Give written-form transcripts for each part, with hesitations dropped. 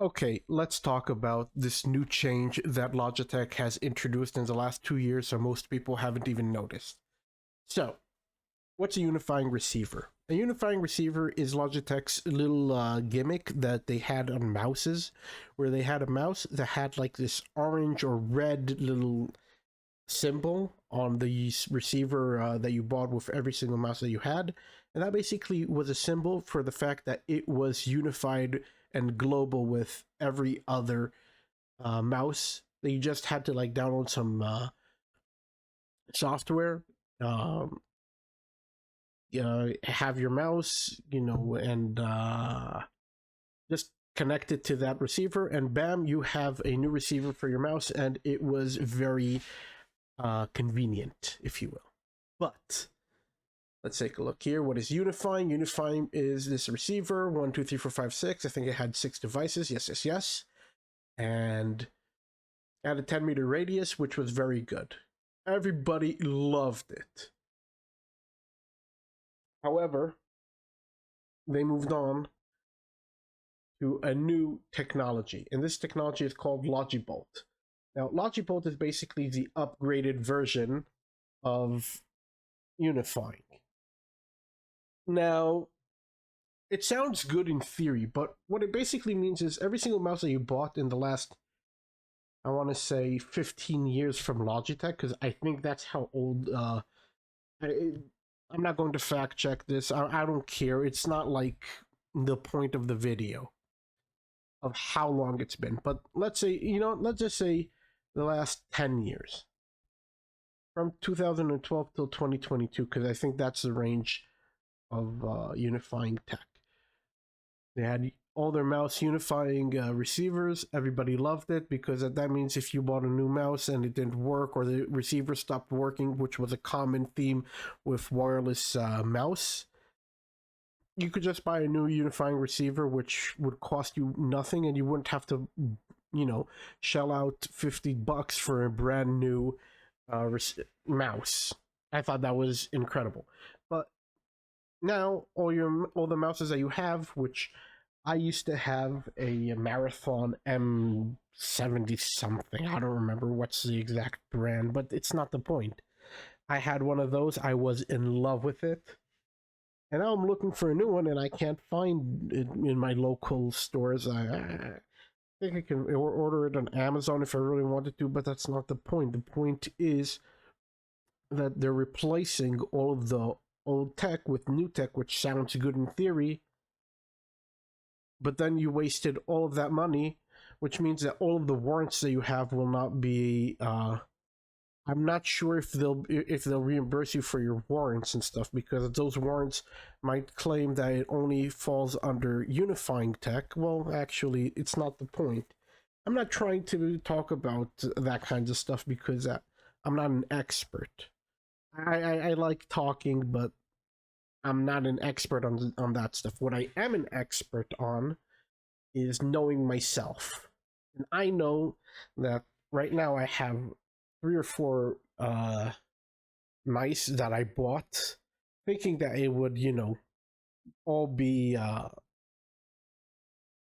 Okay, let's talk about this new change that Logitech has introduced in the last 2 years, so most people haven't even noticed. So, what's a unifying receiver? A unifying receiver is Logitech's little gimmick that they had on mouses, where they had a mouse that had like this orange or red little symbol on the receiver that you bought with every single mouse that you had. And that basically was a symbol for the fact that it was unified and global with every other mouse. That you just had to like download some software, um, have your mouse, and just connect it to that receiver, and bam, you have a new receiver for your mouse, and it was very convenient, if you will. But let's take a look here. What is unifying? Unifying is this receiver 1, 2, 3, 4, 5, 6. I think it had 6 devices. Yes. And had a 10-meter radius, which was very good. Everybody loved it. However, they moved on to a new technology, and this technology is called Logibolt. Now, Logibolt is basically the upgraded version of unifying. Now, it sounds good in theory, but what it basically means is every single mouse that you bought in the last, I want to say, 15 years from Logitech, because I think that's how old. I'm not going to fact check this. I don't care. It's not like the point of the video of how long it's been. But let's say, let's just say the last 10 years. From 2012 till 2022, because I think that's the range of unifying tech. They had all their mouse unifying receivers. Everybody loved it because that means if you bought a new mouse and it didn't work or the receiver stopped working, which was a common theme with wireless mouse, you could just buy a new unifying receiver, which would cost you nothing, and you wouldn't have to, shell out $50 for a brand new mouse. I thought that was incredible. But now all the mouses that you have, which I used to have a Marathon M70 something. I don't remember what's the exact brand, but it's not the point. I had one of those. I was in love with it. And now I'm looking for a new one, and I can't find it in my local stores. I think I can order it on Amazon if I really wanted to, but that's not the point. The point is that they're replacing all of the old tech with new tech, which sounds good in theory, but then you wasted all of that money, which means that all of the warrants that you have will not be I'm not sure if they'll reimburse you for your warrants and stuff, because those warrants might claim that it only falls under unifying tech. Well, actually, it's not the point. I'm not trying to talk about that kind of stuff because I'm not an expert. I like talking, but I'm not an expert on that stuff. What I am an expert on is knowing myself. And I know that right now I have 3 or 4 mice that I bought thinking that it would, all be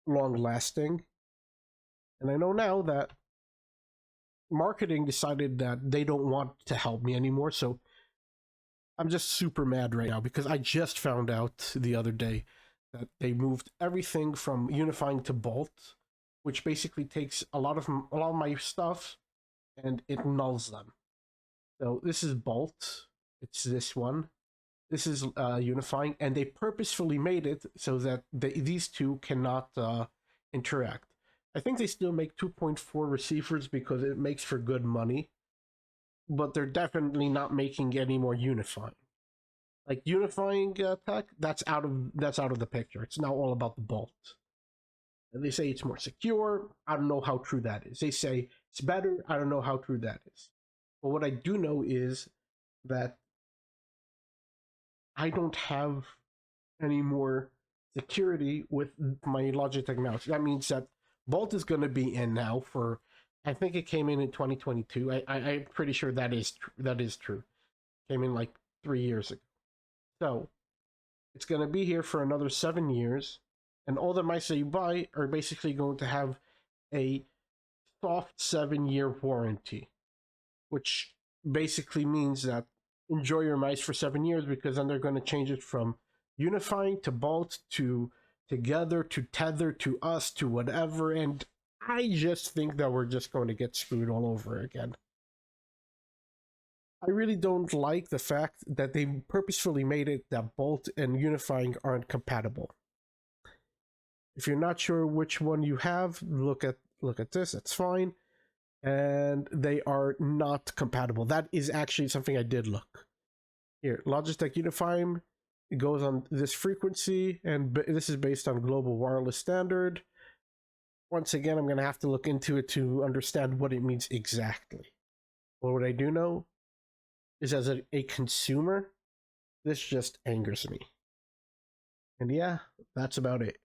long lasting. And I know now that marketing decided that they don't want to help me anymore, so I'm just super mad right now because I just found out the other day that they moved everything from unifying to Bolt, which basically takes a lot of my stuff and it nulls them. So this is Bolt. It's this one. This is unifying, and they purposefully made it so that these two cannot interact. I think they still make 2.4 receivers because it makes for good money, but they're definitely not making any more unifying. Like unifying tech, that's out of the picture. It's now all about the Bolt. And they say it's more secure. I don't know how true that is. They say it's better. I don't know how true that is. But what I do know is that I don't have any more security with my Logitech mouse. That means that Bolt is going to be in now for, I think it came in 2022. I'm pretty sure that is true. Came in like 3 years ago. So it's going to be here for another 7 years. And all the mice that you buy are basically going to have a soft 7-year warranty, which basically means that enjoy your mice for 7 years, because then they're going to change it from unifying to bolt to together to tether to us to whatever. And I just think that we're just going to get screwed all over again. I really don't like the fact that they purposefully made it that bolt and unifying aren't compatible. If you're not sure which one you have, look at this. It's fine. And they are not compatible. That is actually something I did look. Here, Logitech UNIFYING, it goes on this frequency, and this is based on global wireless standard. Once again, I'm going to have to look into it to understand what it means exactly. But what I do know is, as a consumer, this just angers me. And yeah, that's about it.